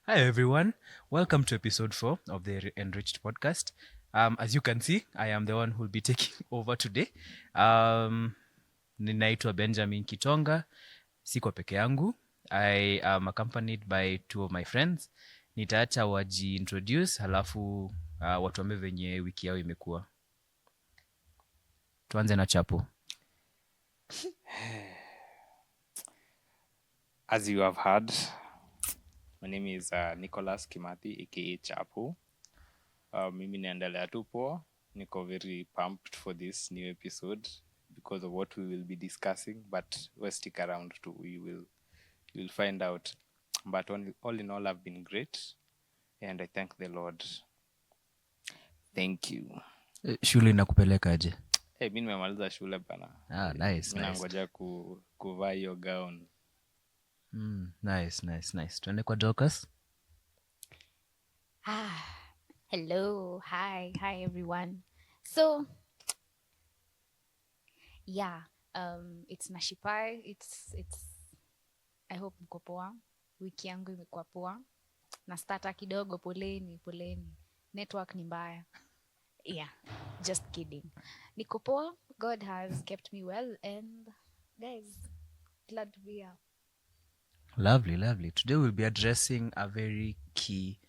Hi, everyone. Welcome to episode 4 of the Enriched Podcast. As you can see, I am the one who will be taking over today. Ninaitwa Benjamin Kitonga. Siko peke yangu. I am accompanied by two of my friends. Nitaacha wajiintroduce, halafu watuambie venye wiki yao imekuwa. Tuanze na Chapo. As you have heard, my name is Nicholas Kimathi, aka Chapo. Mimi naendelea tu poa. Niko very pumped for this new episode because of what we will be discussing, but we'll stick around too. You'll find out. But all in all, I've been great, and I thank the Lord. Thank you. Shule inakupelekaje? Mi nimemaliza shule bana. Nice. Nangoja kuvaa hiyo gown. Nice. Tuende kwa Dorcas. Hello. Hi everyone. So yeah, it's Nashipai. It's I hope mko poa. Wiki yangu imekuwa poa. Na starter kidogo, poleni. Network ni mbaya. Yeah, just kidding. Niko poa. God has kept me well, and guys, glad to be here. Lovely. Today we'll be addressing a very key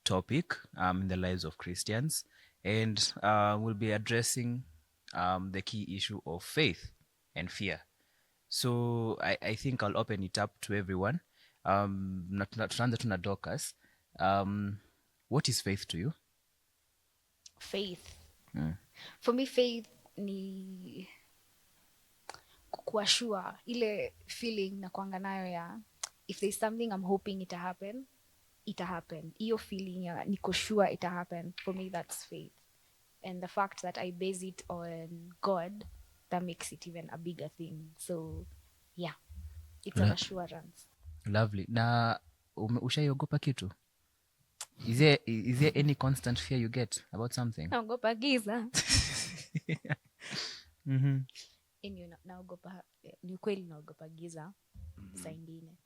topic in the lives of Christians, and we'll be addressing the key issue of faith and fear. So I think I'll open it up to everyone. Tunaanza tu na Dorcas. What is faith to you? Faith. For me, faith ni kuwa sure, ile feeling na kuanga nayo ya if there's something I'm hoping it'll happen. Iyo feeling ya niko sure it'll happen. For me, that's faith. And the fact that I base it on God, that makes it even a bigger thing. So yeah, it's an assurance. Lovely. Na ushaiogopa kitu? Is there any constant fear you get about something? Naogopa giza. Naogopa, ni kweli naogopa giza saa ingine.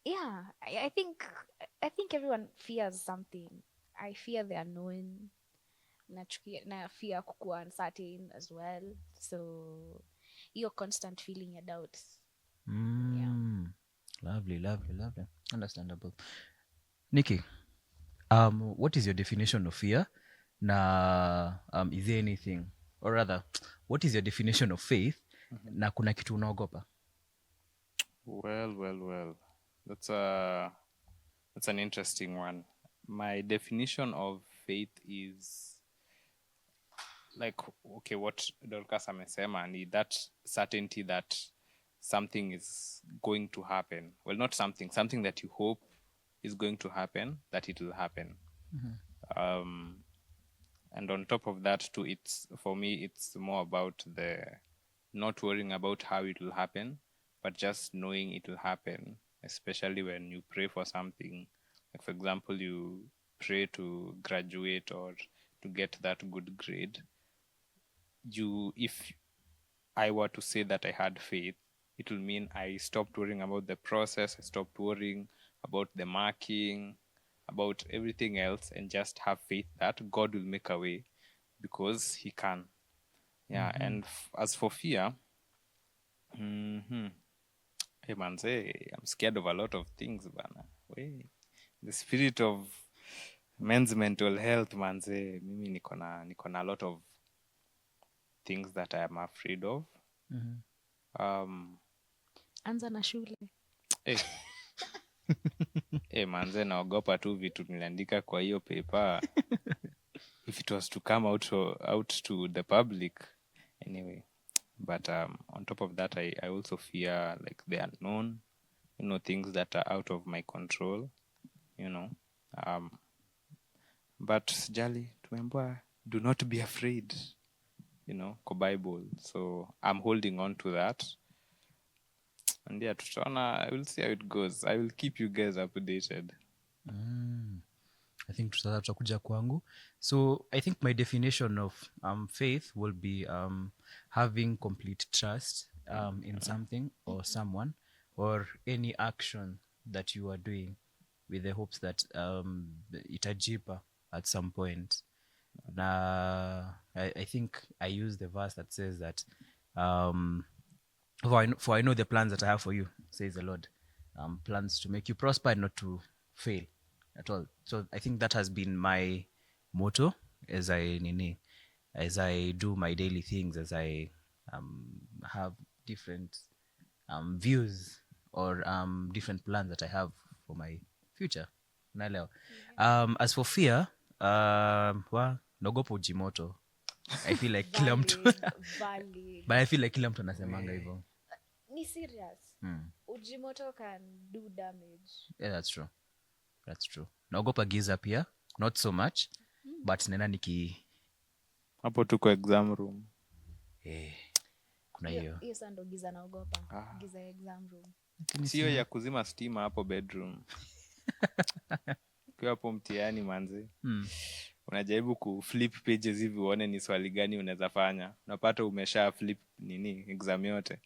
Yeah, I think everyone fears something. I fear the unknown. Na fear kukuwa uncertain as well. So your constant feeling ya doubt. Yeah. Lovely. Understandable. Nikki, what is your definition of fear? Na is there anything, or rather, what is your definition of faith? Na kuna kitu unaogopa? Well. That's an interesting one. My definition of faith is like, okay, what Dorcas amesema ni that certainty that something is going to happen. Well, not something that you hope is going to happen, that it will happen. And on top of that too, for me, it's more about the not worrying about how it will happen, but just knowing it will happen, especially when you pray for something. Like, for example, you pray to graduate or to get that good grade. If I were to say that I had faith, it will mean I stopped worrying about the process, I stopped worrying about the marking, about everything else, and just have faith that God will make a way because He can. Yeah, and as for fear, hey manze, I'm scared of a lot of things, bana. The spirit of men's mental health, manze, mimi niko na a lot of things that I am afraid of. Anza na shule. Manze, naogopa tu vitu niliandika kwa hiyo paper. If it was to come out to the public. Anyway, but on top of that, I also fear like the unknown, things that are out of my control, but sijali, tumeambiwa do not be afraid, kwa Bible. So I'm holding on to that. And yeah, tutaona, I will see how it goes. I will keep you guys updated. I think tutakuja kwangu. So I think my definition of faith will be having complete trust in something or someone or any action that you are doing. with the hopes that itajipa at some point. Na I think I use the verse that says that for I know the plans that I have for you, says the Lord. Plans to make you prosper and not to fail at all. So I think that has been my motto as I do my daily things, as I have different views or different plans that I have for my future. Unaelewa? As for fear, naogopa ujimoto. I feel like kila mtu valid. but I feel like kila mtu anasemanga hivyo. Ni serious. Ujimoto can do damage. Yeah, that's true. Naogopa giza pia, not so much, but nena hapo tuko exam room. Kuna hiyo sasa ndo giza naogopa. Giza ya exam room. Sio ya kuzima stima hapo bedroom. Kwa hapo mtihani manzi. Unajaribu kuflip pages hivi uone ni swali gani unaweza fanya. Unapata umesha flip exam yote.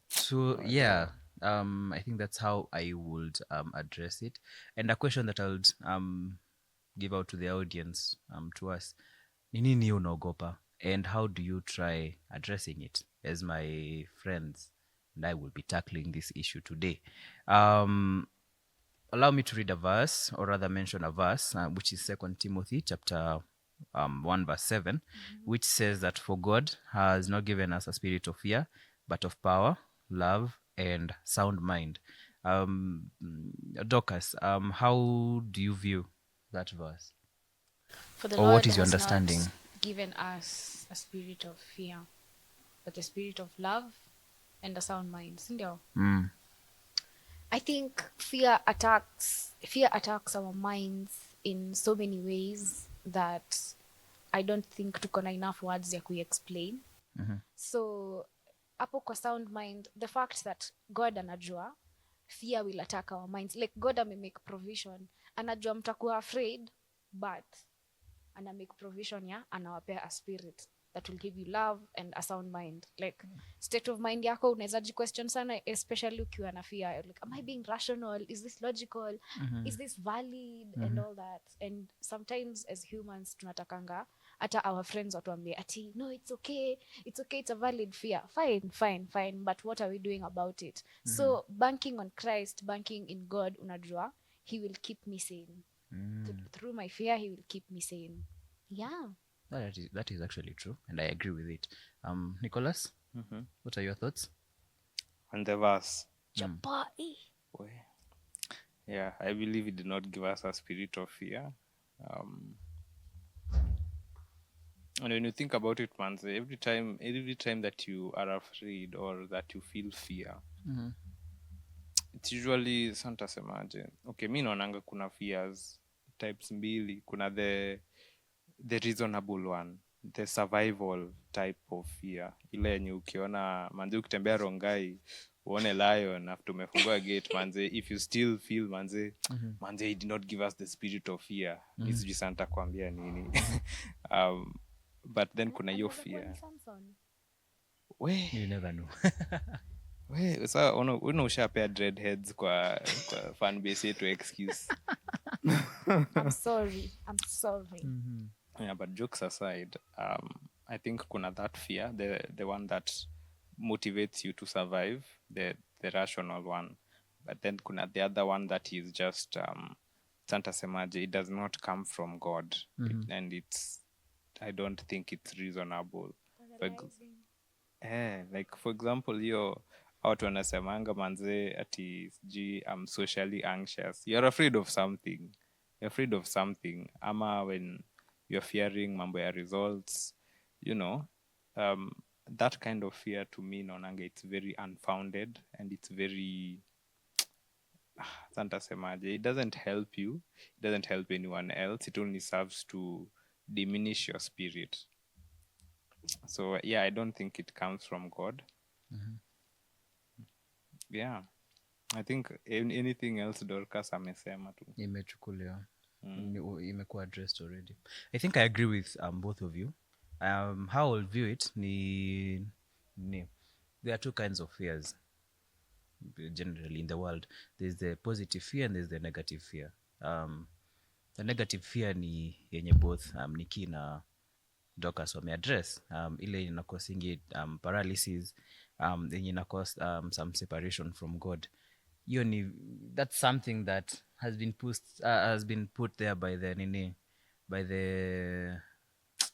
So yeah, I think that's how I would address it. And a question that I would give out to the audience, to us, ni nini unaogopa, and how do you try addressing it? As my friends and I will be tackling this issue today. Allow me to read a verse, or rather mention a verse, which is 2 Timothy chapter 1 verse 7, which says that for God has not given us a spirit of fear, but of power, love, and sound mind. Dorcas, how do you view that verse? For the Or Lord what is your has understanding? not given us a spirit of fear, but a spirit of love and a sound mind. Sindio? I think fear attacks our minds in so many ways that I don't think tuko na enough words ya kuexplain. So hapo kwa sound mind, the fact that God anajua fear will attack our minds, like God make provision, anajua mtakuwa afraid, but ana make provision ya anawapea a spirit that will give you love and a sound mind. Like state of mind yako unaweza question sana, especially ukiwa na fear, like am I being rational, is this logical, is this valid, and all that. And sometimes as humans tunatakanga hata our friends watuambie ati no, it's okay, it's a valid fear. Fine, but what are we doing about it? So banking on Christ, banking in God, unajua he will keep me sane. Through my fear he will keep me sane. Yeah, That is actually true, and I agree with it. Nicholas, what are your thoughts on the verse? Japai. Yeah, I believe he did not give us a spirit of fear. And when you think about it, man, every time that you are afraid or that you feel fear, it's usually santasemaje. Okay, mi naonanga kuna fears types mbili. Kuna the reasonable one, the survival type of fear, ile yenye ukiona manze ukitembea Rongai uone lion after umefungua gate manze, if you still feel manze he did not give us the spirit of fear, sijui santa kuambia nini. But then kuna hiyo fear. You never know. Sasa ushapea dreadheads kwa fan base yetu excuse. I'm sorry. Yeah, but jokes aside, I think kuna that fear, the one that motivates you to survive, the rational one. But then kuna the other one that is just Santa Semaje, it does not come from God. And I don't think it's reasonable. Like for example, hiyo watu wanasemanga manze ati sijui I'm socially anxious. You're afraid of something. Ama when you're fearing mambo ya results, that kind of fear to me naonanga it's very unfounded and it's very it doesn't help you, it doesn't help anyone else, it only serves to diminish your spirit. So yeah, I don't think it comes from God. Yeah, I think anything else Dorcas amesema tu imechukuliwa, imekuwa addressed already. I think I agree with both of you. How I'll view it ni there are two kinds of fears. generally in the world. There's the positive fear and there's the negative fear. The negative fear ni yenye both Nikki na Dorcas wameaddress, ile inakosingi paralysis, yenye inakos some separation from God. Hiyo ni, that's something that has been put there by the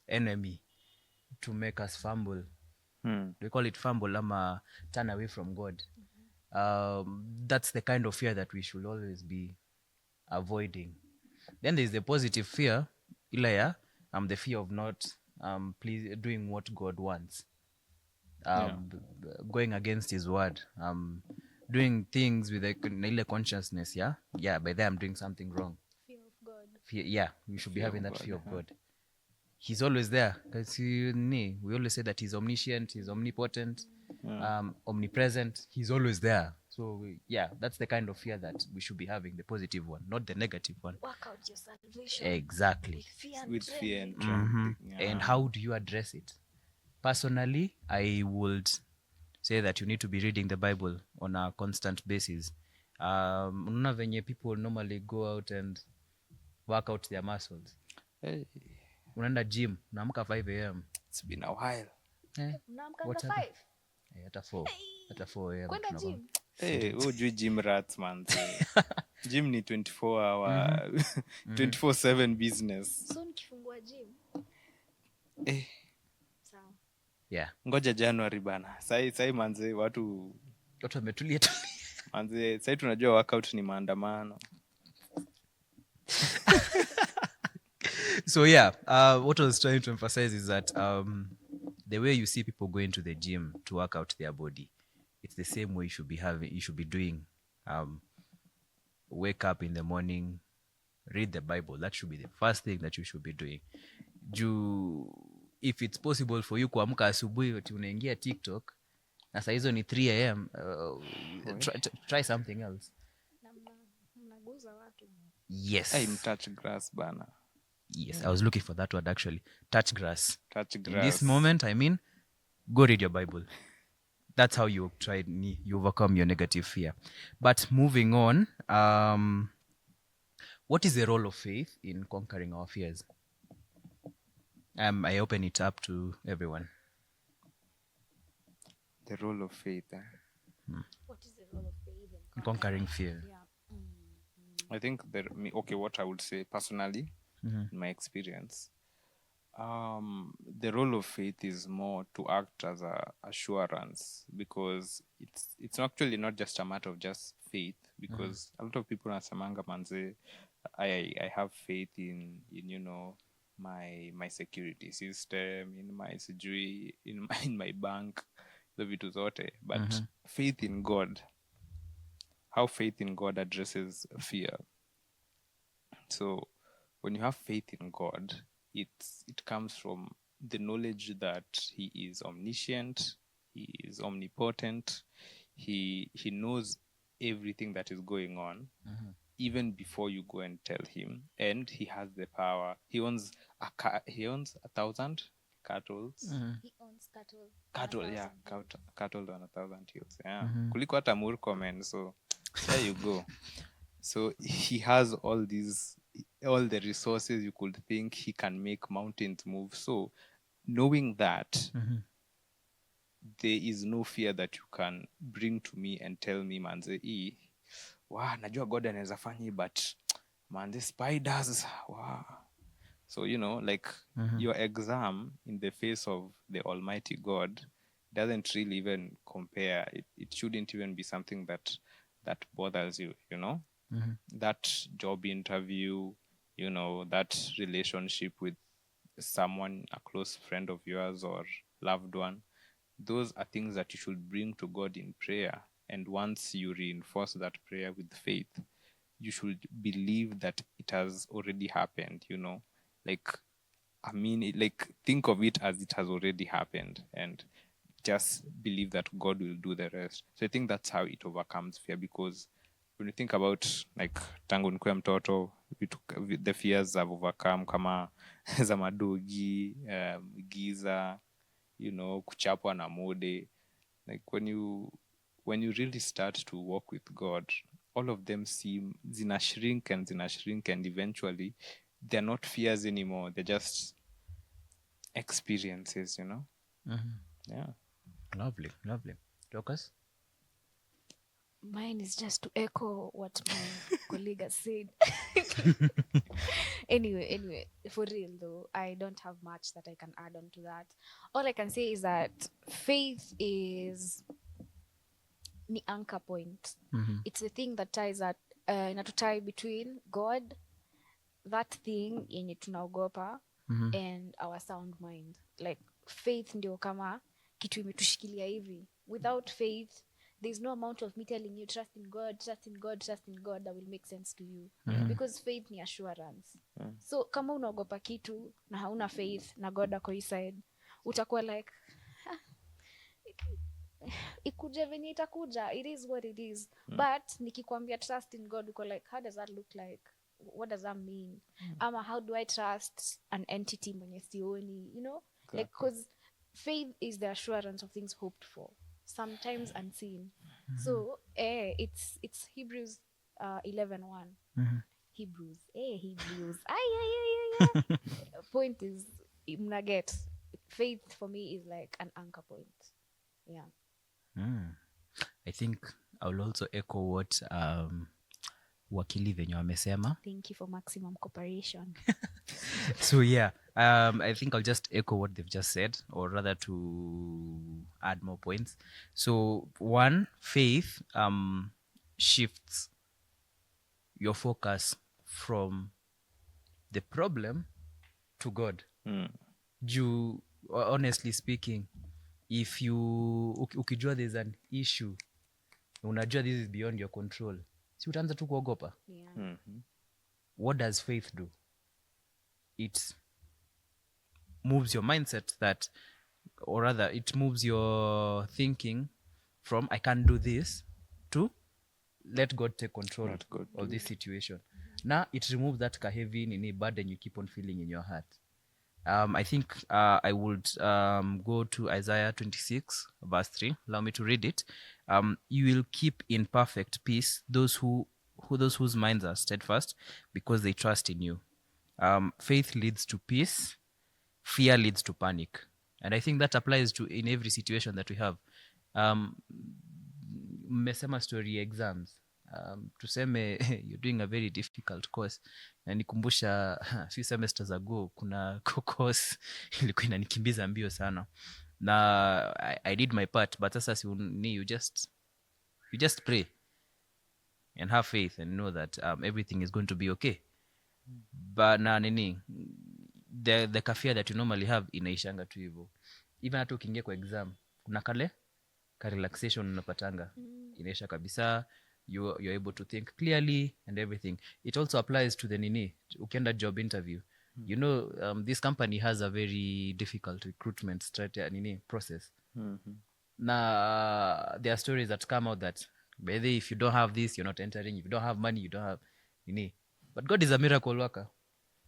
enemy to make us fumble. We call it fumble ama turn away from God. That's the kind of fear that we should always be avoiding. Then there's the positive fear, ilaya, the fear of not doing what God wants, going against His word, doing things with a consciousness. By then I'm doing something wrong. Fear of God. We should be having that fear of God. He's always there. Because we always say that He's omniscient, He's omnipotent, omnipresent. He's always there. So that's the kind of fear that we should be having, the positive one, not the negative one. Work out your salvation. Exactly. With fear and Mm-hmm. trembling. And how do you address it? Personally, I would say that you need to be reading the Bible on a constant basis. Unaona venye people normally go out and work out their muscles. Hey, Unaenda gym, unaamka 5 a.m. it's been a while. Mnaamkanga What 5? Hata 4 a.m. Kwenda tunakuwa. gym. Hey, hujui gym rats man. Gym ni 24 hour 24/7 business. So nikifungua gym. Eh, Sawa. Yeah. ngoja January bana. Sai manze watu Wametulia tu. manze sai tunajua workout ni maandamano. So what I was trying to emphasize is that the way you see people going to the gym to work out their body, it's the same way you should be doing. Wake up in the morning, read the Bible. That should be the first thing that you should be doing. If it's possible for you kuamka asubuhi ati unaingia TikTok na saa hizo ni 3 a.m. Try something else. Mnaguza watu. Yes. I'm touch grass bana. Yes, I was looking for that word actually. Touch grass. Touch In grass. this moment, go read your Bible. That's how you overcome your negative fear. But moving on, what is the role of faith in conquering our fears? I open it up to everyone. The role of faith. What is the role of faith in Conquering fear. Yeah. I think what I would say personally, in my experience, the role of faith is more to act as a assurance, because it's actually not just a matter of just faith, because a lot of people nasemanga manze, I have faith in my security system, in my sijui, in my bank, the vitu zote, but faith in God, how faith in God addresses fear. So when you have faith in God, it comes from the knowledge that He is omniscient, He is omnipotent, He knows everything that is going on, even before you go and tell Him, and He has the power. He owns 1,000 cattle. He owns cattle. Cattle on 1,000 hills. Yeah, kuliko hata Murkomen. So there you go. So He has all the resources you could think. He can make mountains move. So knowing that, there is no fear that you can bring to me and tell me, manze, najua God anaweza fanya, but manze, spiders, wow. So, like your exam in the face of the Almighty God doesn't really even compare. It shouldn't even be something that bothers you, That job interview, that relationship with someone, a close friend of yours or loved one, those are things that you should bring to God in prayer. And once you reinforce that prayer with faith, you should believe that it has already happened, think of it as it has already happened, and just believe that God will do the rest. So I think that's how it overcomes fear, because when you think about, like, tangu nikuwe mtoto, the fears I've overcome kama za madogi, giza, kuchapwa na mode. Like when when you really start to walk with God, all of them seem zina shrink, and eventually they're not fears anymore. They're just experiences, Yeah. Lovely. Lucas? Mine is just to echo what my colleague has said. Anyway, for real though, I don't have much that I can add on to that. All I can say is that faith is the anchor point. It's the thing that ties that inatutie between God, that thing yenye tunaogopa, and our sound mind. Like faith ndio kama kitu imetushikilia hivi. Without faith, there's no amount of me telling you trust in God that will make sense to you, because faith ni assurance. So kama unaogopa kitu na hauna faith na God ako hii side, utakuwa like ikuja venye itakuja, it is what it is. But nikikwambia trust in God, uko like, how does that look like? What does that mean? Ama how do I trust an entity mwenye sioni, Exactly. like, because faith is the assurance of things hoped for, sometimes unseen. So it's Hebrews 11:1. Hebrews ay. Point is, mnaget, faith for me is like an anchor point. Yeah. I think I will also echo what wakili venye wamesema. Thank you for maximum cooperation. So yeah, I think I'll just echo what they've just said, or rather to add more points. So one, faith shifts your focus from the problem to God. Juu, honestly speaking, if you ukijua there's an issue, unajua this is beyond your control, si utaanza tu kuogopa. Yeah. What does faith do? It moves your mindset that, or rather it moves your thinking from I can't do this to let God take control of this situation. Now it removes that heavy nini burden you keep on feeling in your heart. I think I would go to Isaiah 26 verse 3. Allow me to read it. You will keep in perfect peace those whose minds are steadfast, because they trust in you. Faith leads to peace, fear leads to panic, and I think that applies to in every situation that we have. Mmesema story exams. Tuseme you're doing a very difficult course, na nikumbusha few semesters ago kuna course ilikuwa inanikimbiza mbio sana, na I did my part, but sasa you just pray and have faith and know that everything is going to be okay. But na nini, the kafia that you normally have inaishanga tu hivyo. Even hata ukiingia kwa exam kuna kale ka relaxation unapatanga, inaisha kabisa. You're able to think clearly and everything. It also applies to the nini, ukienda job interview. This company has a very difficult recruitment strategy process. Na there are stories that come out that whether if you don't have this, you're not entering. If you don't have money, you don't have nini. But God is a miracle worker.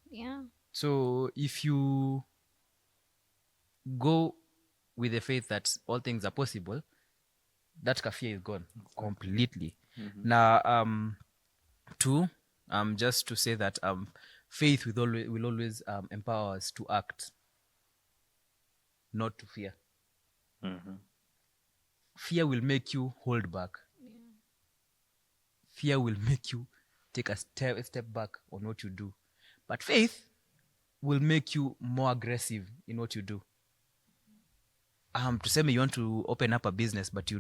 Yeah. So if you go with the faith that all things are possible, that kafia is gone completely. Now, two, just to say that faith will always empower us to act, not to fear. Fear will make you hold back. Fear will make you take a step back on what you do. But faith will make you more aggressive in what you do. To say you want to open up a business, but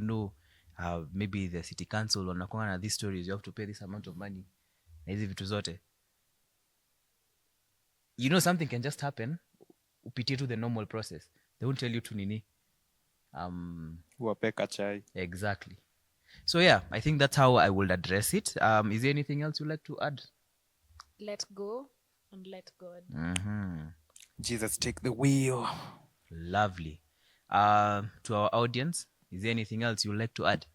maybe the city council wanakuanga na these stories, you have to pay this amount of money na hizi vitu zote. Something can just happen, upitie to the normal process. They won't tell you to nini. Wapeka chai. Exactly. So yeah, I think that's how I would address it. Is there anything else you'd like to add? Let go and let God. Jesus, take the wheel. Lovely. To our audience, is there anything else you'd like to add?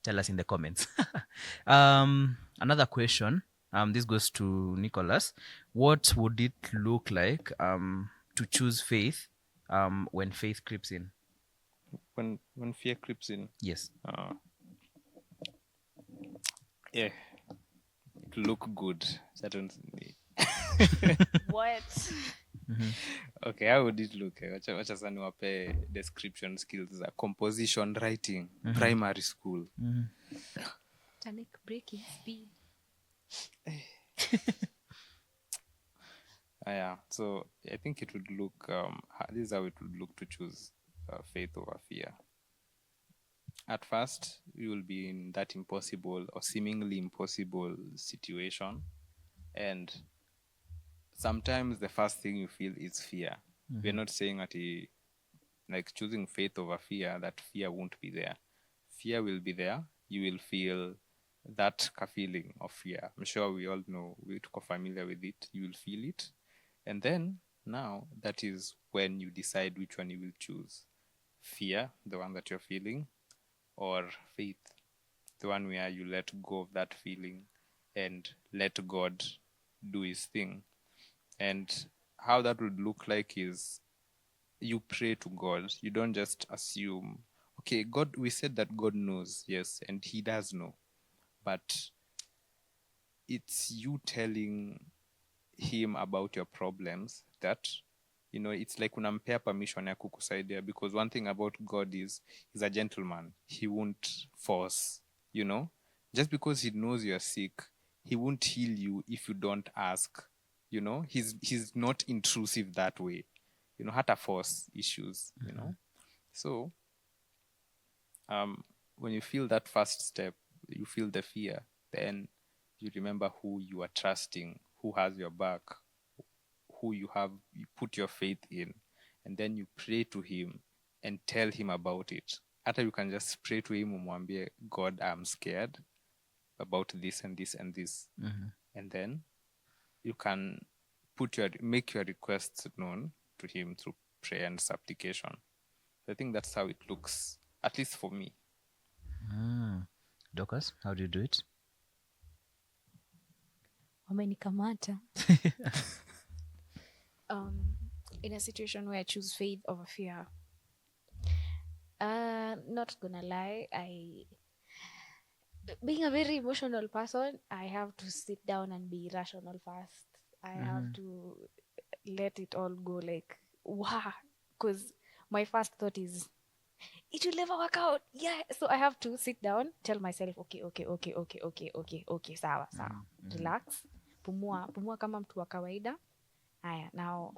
Tell us in the comments. Another question. This goes to Nicholas. What would it look like to choose faith when faith creeps in? When fear creeps in. Yes. Yeah, it look good. Certainly. What? Okay, how would it look? Wacha sasa niwape description skills za composition writing, primary school. Titanic breaking speed. Yeah, so I think it would look, this is how it would look to choose faith over fear. At first, you will be in that impossible or seemingly impossible situation. And sometimes the first thing you feel is fear. We're not saying that like choosing faith over fear, that fear won't be there. Fear will be there. You will feel that feeling of fear. I'm sure we all know, we're familiar with it. You will feel it. And then now that is when you decide which one you will choose. Fear, the one that you're feeling, or faith, the one where you let go of that feeling and let God do his thing. And how that would look like is you pray to God. You don't just assume, okay, God, we said that God knows, yes, and he does know. But it's you telling him about your problems that, it's like unampea permission ya kukusaidia, because one thing about God is he's a gentleman. He won't force, just because he knows you're sick, he won't heal you if you don't ask. He's not intrusive that way, hata force issues. So when you feel that first step, you feel the fear, then you remember who you are trusting, who has your back, who you put your faith in, and then you pray to him and tell him about it. After, you can just pray to him, umwambie, God, I'm scared about this and this and this. And then you can make your requests known to him through prayer and supplication. I think that's how it looks, at least for me. Dorcas, how do you do it? Wamenikamata. In a situation where I choose faith over fear, not gonna lie, being a very emotional person, I have to sit down and be rational first. I have to let it all go, like, wow, because my first thought is, it will never work out. Yeah, so I have to sit down, tell myself, okay, sawa, relax, pumua kama mtu wa kawaida. Aya, now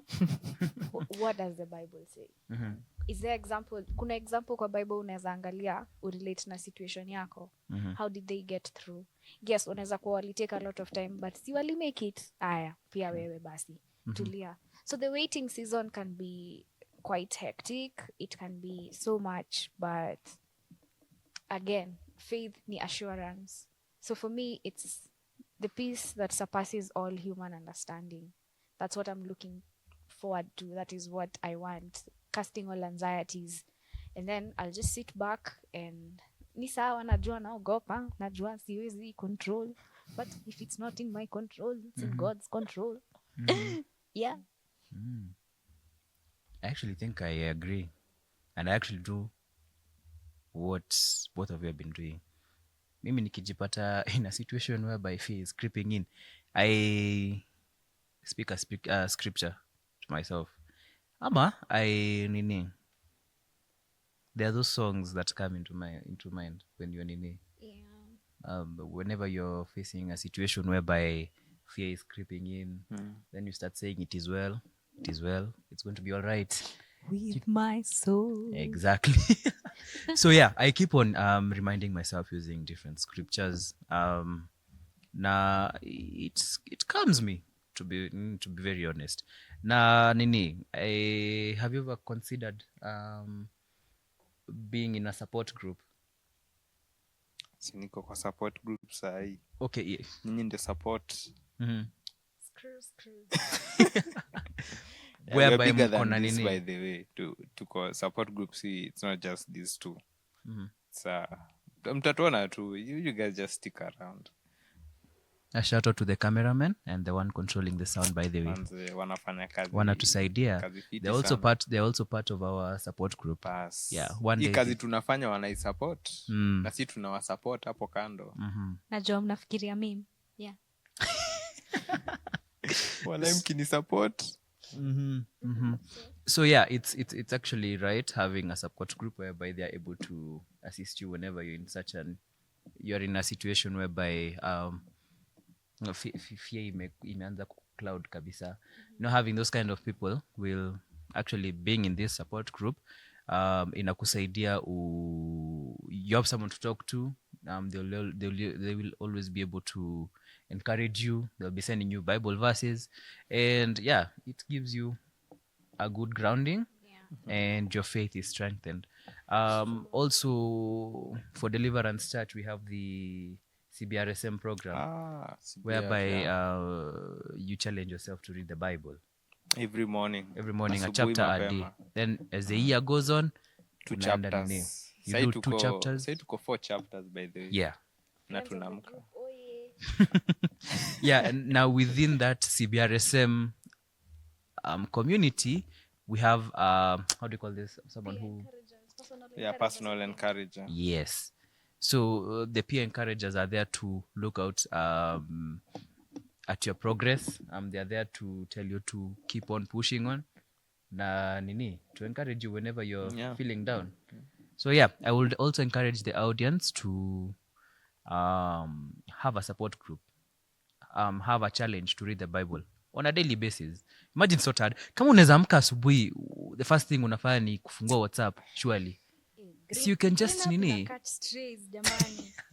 what does the Bible say? Is there example? Kuna example kwa Bible unaweza angalia urelate na situation yako. How did they get through? Yes, unaweza kuwa wali take a lot of time, but si wali make it. Aya, pia wewe basi. Tulia. So the waiting season can be quite hectic. It can be so much, but again, faith ni assurance. So for me, it's the peace that surpasses all human understanding. That's what I'm looking forward to. That is what I want. Casting all anxieties. And then I'll just sit back and ni sawa, najua naogopa, najua siwezi control. But if it's not in my control, it's in God's control. Yeah. I actually think I agree. And I actually do what both of you have been doing. Mimi nikijipata in a situation whereby fear is creeping in, I speak a scripture to myself. Ama there are those songs that come into mind when you're nini. Yeah. Whenever you're facing a situation whereby fear is creeping in, then you start saying, it is well, it's going to be all right. With my soul. Exactly. So yeah, I keep on reminding myself using different scriptures. Na it calms me, to be very honest. Na nini, have you ever considered being in a support group? Siniko kwa support group sahi. Okay, yeah. Ninyi ndio support. Screw. We are Whereby bigger mko than na this, nini? by the way. To call support groups, it's not just these two. It's mtatuona tu. You guys just stick around. A shout out to the cameraman and the one controlling the sound, by the way. Manze wanafanya kazi Wanatusaidia. kazi fiti They're also sana. part of our support group. Bas. Yeah, one Hii day kazi tunafanya wanaisupport Mm. na si tunawasupport hapo kando. Najua mnafikiria mimi. Yeah. Wala mkinisupport. So yeah, it's actually right having a support group whereby they are able to assist you whenever you're in a situation whereby fear imeanza cloud kabisa. Having those kind of people will actually, being in this support group, inakusaidia you have someone to talk to. They will always be able to encourage you. They'll be sending you Bible verses, and yeah, it gives you a good grounding, and your faith is strengthened. Also, for Deliverance Church, we have the CBRSM program, whereby you challenge yourself to read the Bible every morning a chapter a day. Then as the year goes on, 2 unaenda chapters. nini? Sai You do 2 chapters. Sai tuko 4 chapters by the way. Yeah. Na tunamka. Yeah, and now within that CBRSM community, we have how do you call this? Someone who Personal encourager. Yes. So the peer encouragers are there to look out at your progress. They are there to tell you to keep on pushing on. To encourage you whenever you're feeling down. So yeah, I would also encourage the audience to have a support group, have a challenge to read the Bible on a daily basis. Imagine so hard. Kama unaweza amka asubuhi, the first thing unafanya ni kufungua WhatsApp, surely. So you can just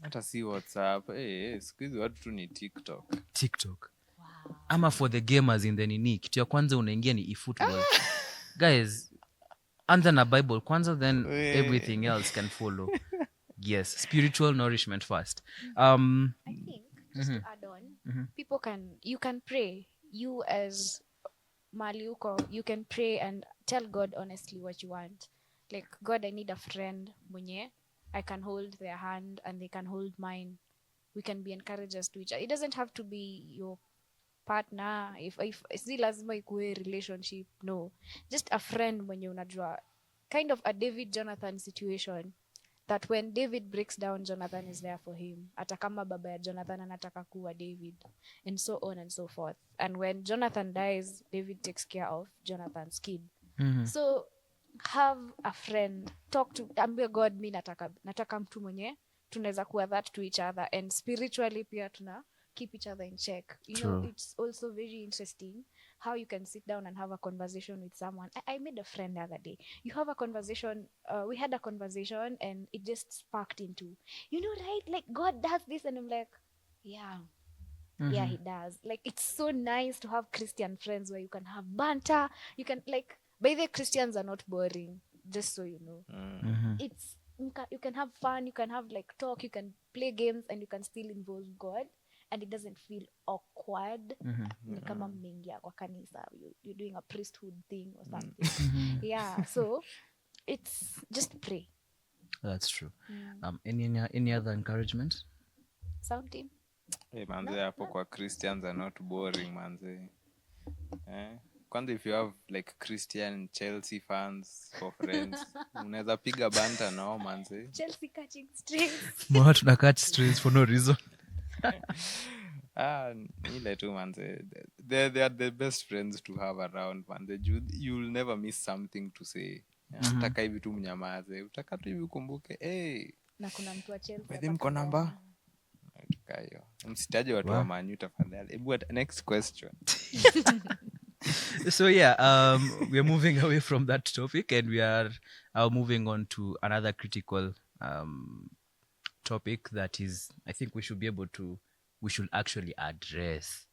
Hata si WhatsApp. Siku hizi watu tu ni TikTok. Wow. Ama for the gamers in the kitu ya kwanza unaingia ni eFootball. Guys, anza na Bible kwanza, then everything else can follow. Yes, spiritual nourishment first. I think, just to add on, you can pray. You as Maliuko, you can pray and tell God honestly what you want. Like, God, I need a friend mwenye I can hold their hand and they can hold mine. We can be encouragers to each other. It doesn't have to be your partner. If si lazima ikuwe relationship, no. Just a friend mwenye unajua. Kind of a David Jonathan situation, that when David breaks down, Jonathan is there for him. Hata kama baba ya Jonathan anataka kuwa David, and so on and so forth. And when Jonathan dies, David takes care of Jonathan's kid. So have a friend, talk to, ambia God, mi nataka mtu mwenye tunaweza kuwa that to each other, and spiritually pia tuna keep each other in check. Know, it's also very interesting how you can sit down and have a conversation with someone. I made a friend the other day. You have a conversation, we had a conversation and it just sparked into, right? Like, God does this, and I'm like, yeah. Yeah, he does. Like, it's so nice to have Christian friends where you can have banter. You can, like, by the way, Christians are not boring, just so you know. It's, you can have fun, you can have like talk, you can play games, and you can still involve God, and it doesn't feel awkward. Ni kama mmeingia kwa kanisa, you're doing a priesthood thing or something. Yeah, so it's just pray. That's true. Any other encouragement? Sound team? Manze, hapo kwa Christians are not boring, manze. Kwanza if you have like Christian Chelsea fans for friends, unaweza piga banta nao, manze. Chelsea catching strays. Mbona tuna catch strays for no reason? Ile tu, manze. They are the best friends to have around, manze. You'll never miss something to say. Utaka hivi tu mnyamaze. Utaka tu hivi ukumbuke, Na kuna mtu wa Chelsea. By them kwa namba. Tukayo. Msitaje watu wa Man U tafadhali. Next question. So yeah, we are moving away from that topic, and we are moving on to another critical topic that is, I think we should actually address,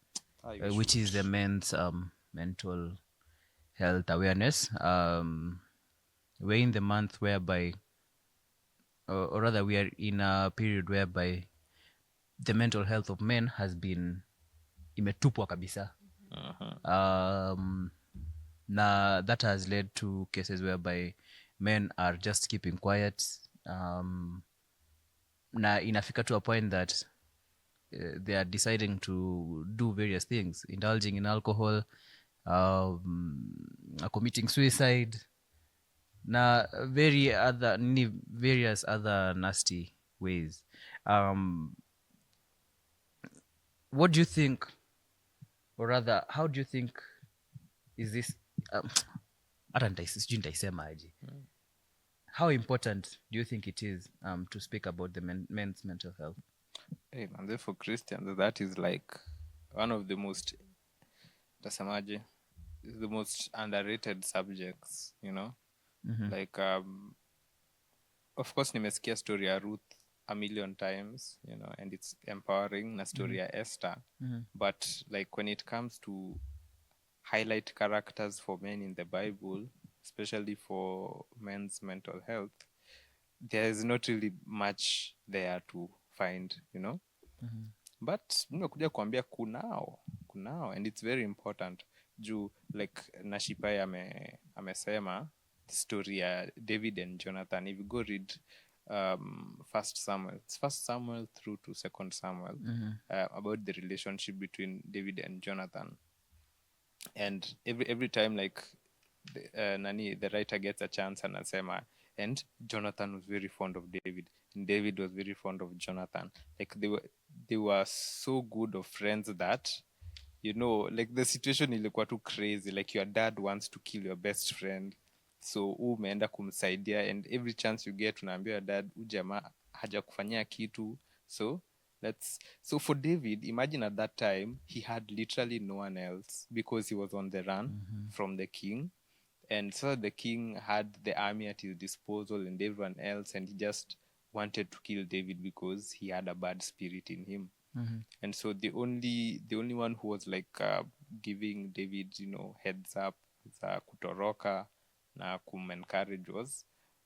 which is the men's mental health awareness. We're in the month whereby, or rather we are in a period whereby the mental health of men has been imetupwa kabisa. Now that has led to cases whereby men are just keeping quiet. Na inafika to a point that they are deciding to do various things, indulging in alcohol, committing suicide, na various other nasty ways. What do you think, or rather, how do you think is this? Hata sijui nitaisemaje. How important do you think it is to speak about the men's mental health? Hey, man, for Christians, that is like one of the most, tasemaje, is the most underrated subjects, you know. Like, of course, nimesikia story ya Ruth a million times, you know, and it's empowering, na story ya Esther. But like when it comes to highlight characters for men in the Bible, especially for men's mental health, there is not really much there to find, you know. But nimekuja kuambia kunao, and it's very important juu like Nashipai amesema story ya David and Jonathan. If you go read First Samuel through to Second Samuel, about the relationship between David and Jonathan, and every time like the writer gets a chance anasema, and Jonathan was very fond of David, and David was very fond of Jonathan. Like they were so good of friends that, you know, like the situation ilikuwa too crazy. Like your dad wants to kill your best friend, so umeenda kumsaidia, and every chance you get unaambia your dad, ujamaa hajakufanyia kitu, so for David, imagine at that time he had literally no one else because he was on the run from the king. And so the king had the army at his disposal and everyone else, and he just wanted to kill David because he had a bad spirit in him. And so the only one who was like giving David, you know, heads up, kutoroka na encourage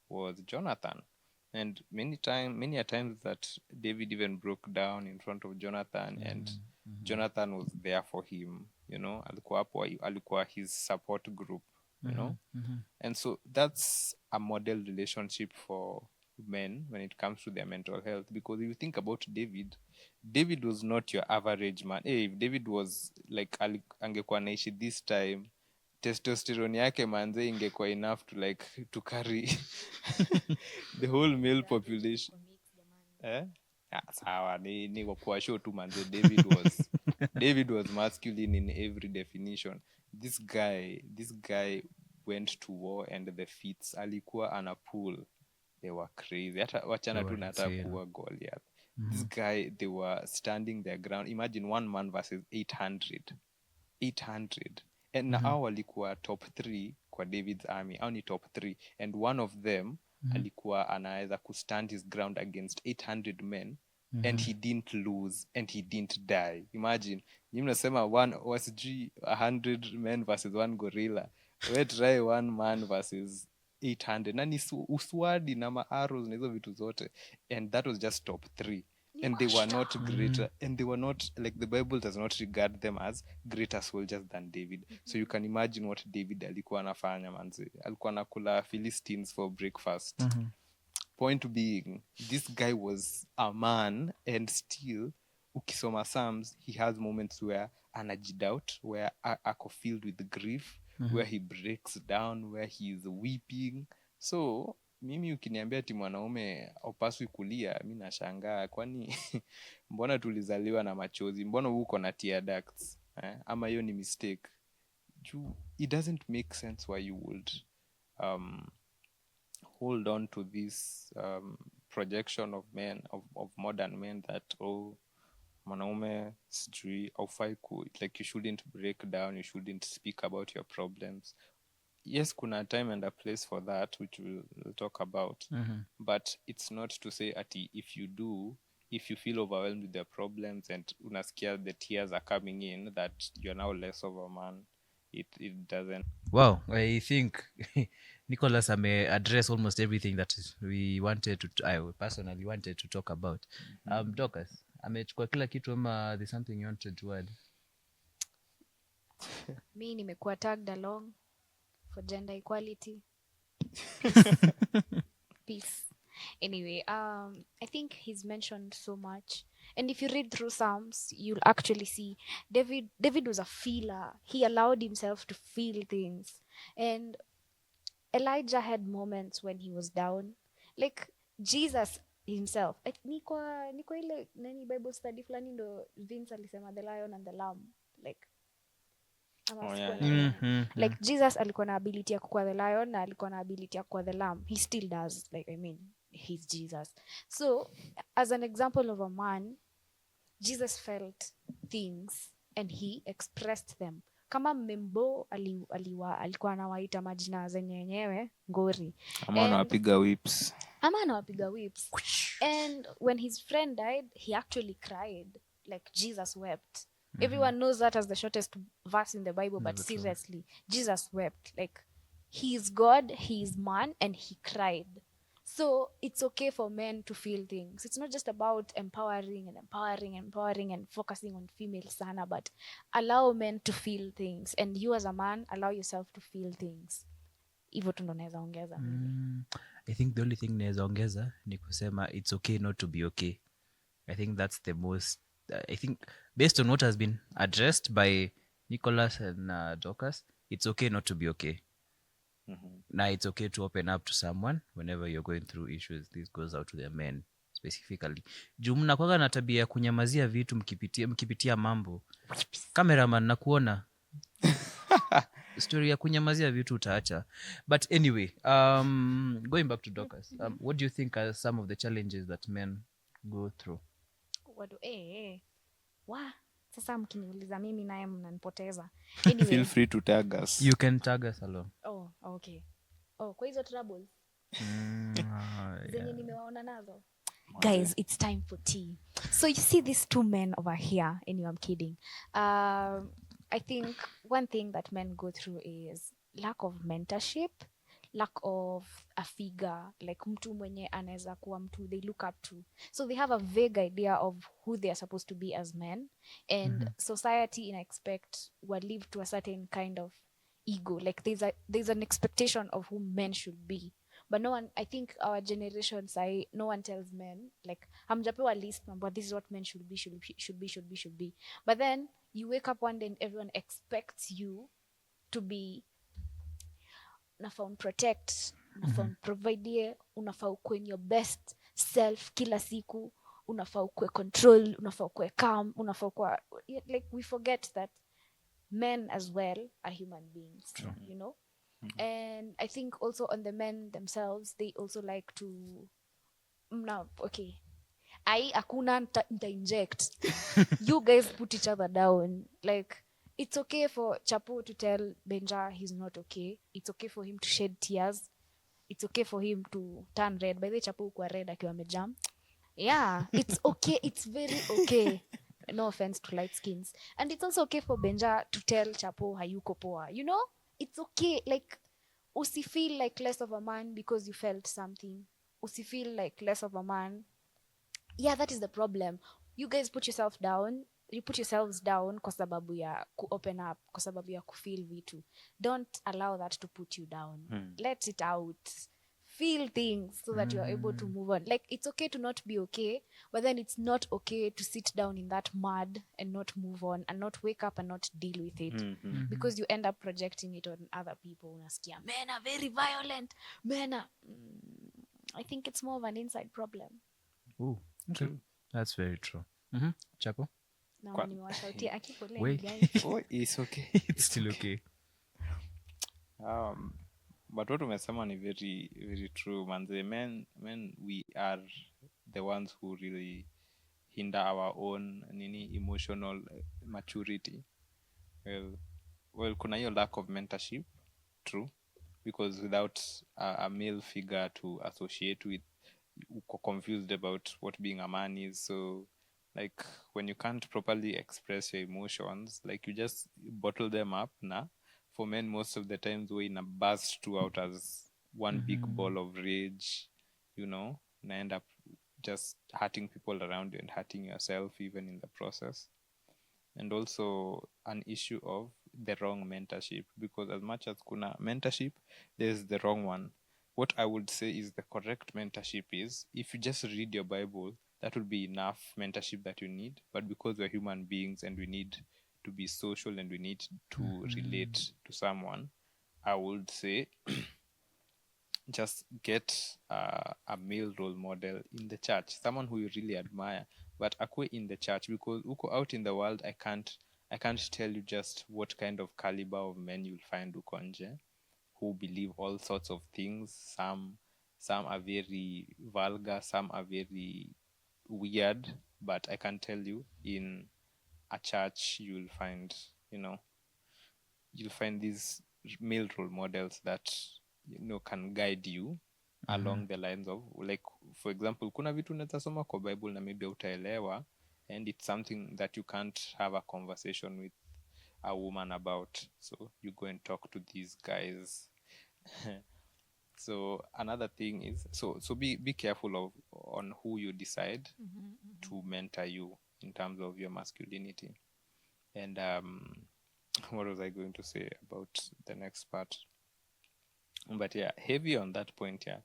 was Jonathan. And many a times that David even broke down in front of Jonathan, and Jonathan was there for him, you know, alikuwa his support group, you know. And so that's a model relationship for men when it comes to their mental health, because if you think about David was not your average man. Hey, if David was like angekuwa naishi this time, testosterone yake manze ingekuwa enough to like to carry the whole male population. Sawa, ni kwa show tu manze. David was masculine in every definition. This guy went to war, and the feats alikuwa ana pull, they were crazy. Hata wachana tu na hata kuwa Goliath. This guy, they were standing their ground. Imagine one man versus 800. And now walikuwa top 3 kwa David's army. Au ni top 3, and one of them alikuwa anaweza kustand his ground against 800 men, and he didn't lose, and he didn't die. Imagine, you mnasema wasijui 100 men versus one gorilla. We try one man versus 800, na ni uswadi na ma-arrows na hizo vitu zote, and that was just top 3. And they were not greater, and they were not, like, the Bible does not regard them as greater soldiers than David. So you can imagine what David alikuwa anafanya manzi. Alikuwa anakula Philistines for breakfast. Point being, this guy was a man, and still ukisoma Psalms, he has moments where anajidoubt, where ako filled with grief, where he breaks down, where he is weeping. So mimi ukiniambia ati mwanaume haupaswi kulia, mi nashangaa, kwani mbona tulizaliwa na machozi? Mbona uko na tear ducts? Ama hiyo ni mistake? It doesn't make sense why you would hold on to this projection of men, of modern men, that mwanaume sijui haufai like you shouldn't break down, you shouldn't speak about your problems. Yes, kuna time and a place for that, which we'll talk about. But it's not to say ati if you feel overwhelmed with the problems and unasikia the tears are coming in, that you're now less of a man. It doesn't. Wow, I think Nicholas may address almost everything that I personally wanted to talk about. Docus, amechukua kila kitu, ama there's something you wanted to add? Mi nimekuwa tagged along for gender equality. Peace. Anyway, I think he's mentioned so much, And if you read through Psalms, you'll actually see David was a feeler. He allowed himself to feel things. And Elijah had moments when he was down. Like Jesus himself. Ni kwa ile nani Bible study fulani ndo Vince alisema the lion and the lamb. Like Oh, yeah, na- yeah. like Jesus alikuwa na ability ya kuwa the lion na alikuwa na ability ya kuwa the lamb. He still does. Like I mean, he's Jesus. So as an example of a man, Jesus felt things and he expressed them. Kama Membo alikuwa anawaita majina zenye yenyewe ngori. Ama wanawapiga whips. Ama anawapiga whips. And when his friend died, he actually cried. Like Jesus wept. Everyone knows that as the shortest verse in the Bible, but seriously, Jesus wept. Like he is God, he is man, and he cried. So it's okay for men to feel things. It's not just about empowering and focusing on female sana, but allow men to feel things. And you as a man, allow yourself to feel things. Hivyo tu ndo naweza ongeza. I think the only thing naweza ongeza ni kusema it's okay not to be okay. I think that's the most I think based on what has been addressed by Nicholas and Dorcas, it's okay not to be okay. Now it's okay to open up to someone whenever you're going through issues. This goes out to the men specifically. Juu mnakwaga na tabia ya kunyamazia vitu mkipitia mambo. Cameraman nakuona. Story ya kunyamazia vitu utaacha. But anyway, going back to Dorcas, what do you think are some of the challenges that men go through? Sasa mkiniuliza mimi naye mnanipoteza. Anyway. Feel free to tag us. You can tag us along. Oh, okay. Kwa hizo troubles zenye nimewaona nazo. Guys, it's time for tea. So you see these two men over here. Anyway, I'm kidding. I think one thing that men go through is lack of mentorship, lack of a figure, like mtu mwenye anaweza kuwa mtu they look up to. So they have a vague idea of who they are supposed to be as men, and society expect we live to a certain kind of ego. Like there's an expectation of who men should be. But no one, I think our generation say no one tells men, like hamjapewa list but this is what men should be. But then you wake up one day and everyone expects you to be unafaa protect, unafaa provide, unafaa ukue your best self kila siku, unafaa ukue control, unafaa ukue calm, unafaa ukue, like we forget that men as well are human beings. True. You know. And I think also on the men themselves, they also like to okay, akuna nta inject. You guys put each other down. Like it's okay for Chapo to tell Benja he's not okay. It's okay for him to shed tears. It's okay for him to turn red. By the way, Chapo kwa red akiwa amejam. Yeah, it's okay. It's very okay. No offense to light skins. And it's also okay for Benja to tell Chapo hayuko poa. You know? It's okay. Like, usi feel like less of a man because you felt something. Usi feel like less of a man. Yeah, that is the problem. You guys put yourself down. You put yourselves down kwa sababu ya ku open up, kwa sababu ya kufeel vitu. Don't allow that to put you down. Let it out. Feel things so that you are able to move on. Like, it's okay to not be okay, but then it's not okay to sit down in that mud and not move on and not wake up and not deal with it. Because you end up projecting it on other people. Unasikia, men are very violent. Men are... I think it's more of an inside problem. Ooh, okay. That's very true. Chapo? Wait. Oh, it's okay. It's still okay. But what umesema ni very, very true, manze. Men, we are the ones who really hinder our own emotional maturity. Well, kuna hiyo lack of mentorship, true, because without a male figure to associate with, uko confused about what being a man is. So, like, when you can't properly express your emotions, like, you just bottle them up, for men, most of the times we're in a burst to out as one big ball of rage, you know, and end up just hurting people around you and hurting yourself even in the process. And also an issue of the wrong mentorship, because as much as kuna mentorship, there's the wrong one. What I would say is the correct mentorship is, if you just read your Bible, that would be enough mentorship that you need. But because we're human beings and we need to be social and we need to relate to someone, I would say just get a male role model in the church, someone who you really admire, but akue in the church, because uko out in the world, I can't tell you just what kind of caliber of men you'll find uko nje, who believe all sorts of things. Some are very vulgar, some are very weird, but I can tell you in a church you'll find these male role models that can guide you along the lines of, like, for example, kuna vitu unaweza soma kwa Bible na maybe utaelewa, and it's something that you can't have a conversation with a woman about, so you go and talk to these guys. So another thing is, so be careful on who you decide to mentor you in terms of your masculinity. And what was I going to say about the next part? But yeah, heavy on that point, yeah,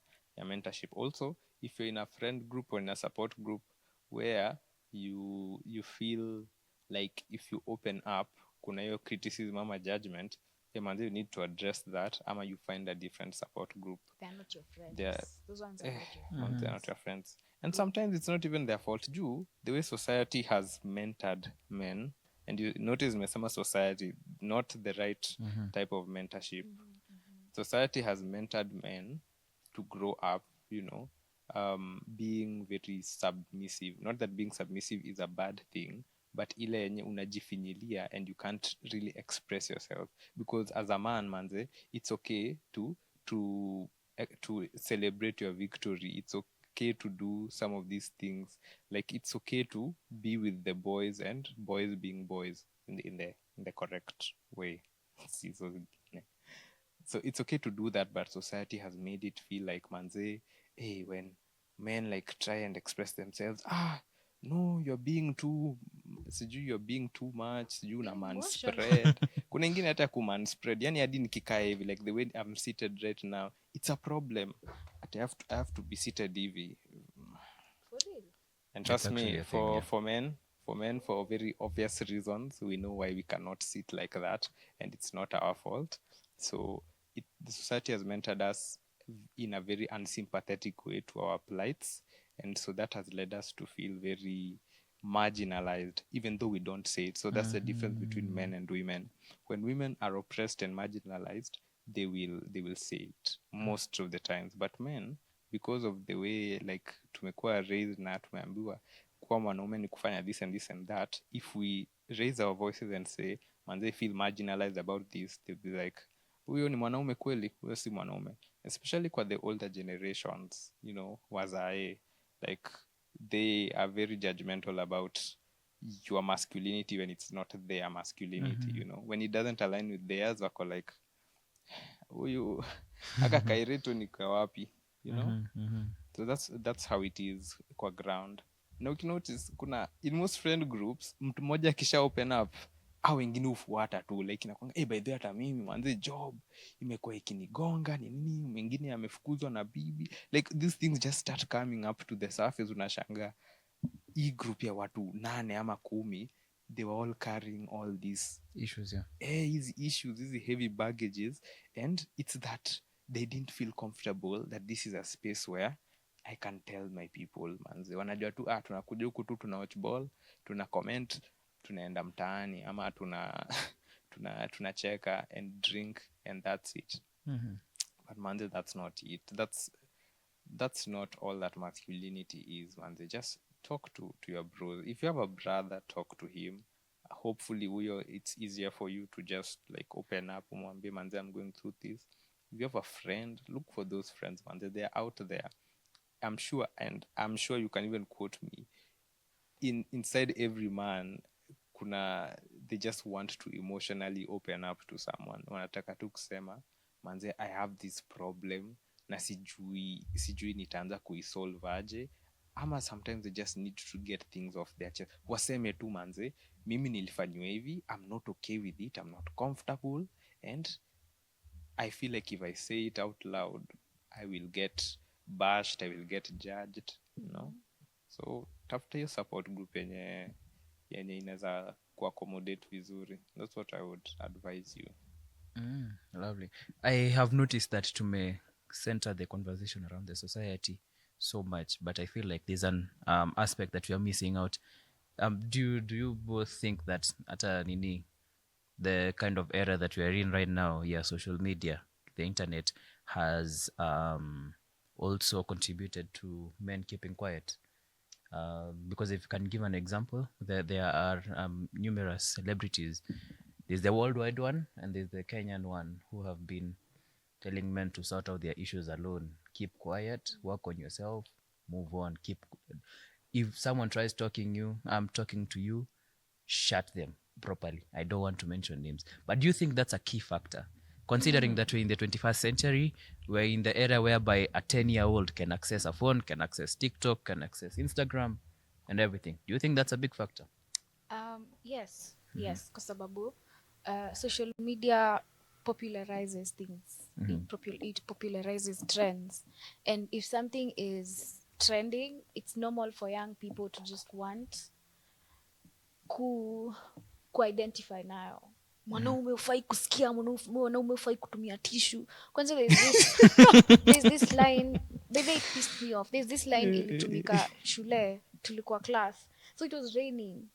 mentorship. Also, if you're in a friend group or in a support group where you feel like if you open up, kuna hiyo criticism ama judgment, manze, you need to address that, ama you find a different support group. They're not your friends. They're- Those ones are not your friends. They're not your friends. And sometimes it's not even their fault. Juu, the way society has mentored men, and you notice mesema society, not the right type of mentorship. Society has mentored men to grow up, being very submissive. Not that being submissive is a bad thing, but ile yenye unajifinyilia and you can't really express yourself, because as a man, manze, it's okay to celebrate your victory. It's okay to do some of these things. Like, it's okay to be with the boys and boys being boys in the correct way. So it's okay to do that, but society has made it feel like, manze, hey, when men like try and express themselves, no, you're being too much, sijui una man spread. Kuna ingine hata ku man spread, yani hadi nikikaa hivi, like the way I'm seated right now, it's a problem. I have to be seated hivi. For real. And trust me, actually a thing, yeah. for men, for very obvious reasons, we know why we cannot sit like that, and it's not our fault. So the society has mentored us in a very unsympathetic way to our plights, and so that has led us to feel very marginalized, even though we don't say it. So that's the difference between men and women. When women are oppressed and marginalized, they will say it most of the times. But men, because of the way, like, tumekuwa raised na tumeambiwa kuwa mwanaume ni kufanya this and this and that, if we raise our voices and say, man, they feel marginalized about this, they'll be like, huyo ni mwanaume kweli, huyo si mwanaume. Especially kwa the older generations, wazae, like, they are very judgmental about your masculinity when it's not their masculinity. When it doesn't align with theirs, wako like, huyu aka kaireto ni kwa wapi, so that's how it is kwa ground. Na ukinotice kuna in most friend groups, mtu mmoja akisha open up, au wengine hufuata tu, like inakwanga, by the way, hata mimi manze job imekuwa ikinigonga ni nini, mwingine amefukuzwa na bibi, like these things just start coming up to the surface. Unashanga hii group ya watu 8 ama 10, they were all carrying all these issues, yeah. These issues, these heavy baggages, and it's that they didn't feel comfortable that this is a space where I can tell my people, manze, wanajua tu tunakuja huku tu tuna watch ball, tuna comment, tunaenda mtaani, ama tunacheka and drink, and that's it. But manze, that's not it. That's not all that masculinity is, manze. Just talk to your bros. If you have a brother, talk to him. Hopefully it's easier for you to just like open up, umwambie, manze, I'm going through this. If you have a friend, look for those friends, manze. They're out there. I'm sure you can even quote me. Inside every man, they just want to emotionally open up to someone. Wanataka tu kusema, manze, I have this problem na sijui nitaanza kuisolve aje, ama sometimes they just need to get things off their chest. Waseme tu, manze, mimi nilifanywa hivi, I'm not okay with it, I'm not comfortable, and I feel like if I say it out loud, I will get bashed, I will get judged, So tafuta hiyo support group yenye inaweza kuaccommodate vizuri. That's what I would advise you. Lovely. I have noticed that to may center the conversation around the society so much, but I feel like there's an aspect that we are missing out. Do you both think that nini, the kind of era that we are in right now, social media, the internet has also contributed to men keeping quiet? Because if you can give an example, there are numerous celebrities. There's the worldwide one and there's the Kenyan one who have been telling men to sort out their issues alone. Keep quiet, work on yourself, move on. If someone tries talking to you, shut them properly. I don't want to mention names. But do you think that's a key factor? Considering that we're in the 21st century, we're in the era whereby a 10-year-old can access a phone, can access TikTok, can access Instagram and everything. Do you think that's a big factor? Yes, kwa sababu social media popularizes things. It popularizes trends. And if something is trending, it's normal for young people to just want ku-identify nayo. Mwanaume ufai kusikia, mwanaume ufai kutumia tissue. Kwanza there's this line, baby, it pissed me off. There's this line ilitumika shule, tulikuwa class. So it was raining.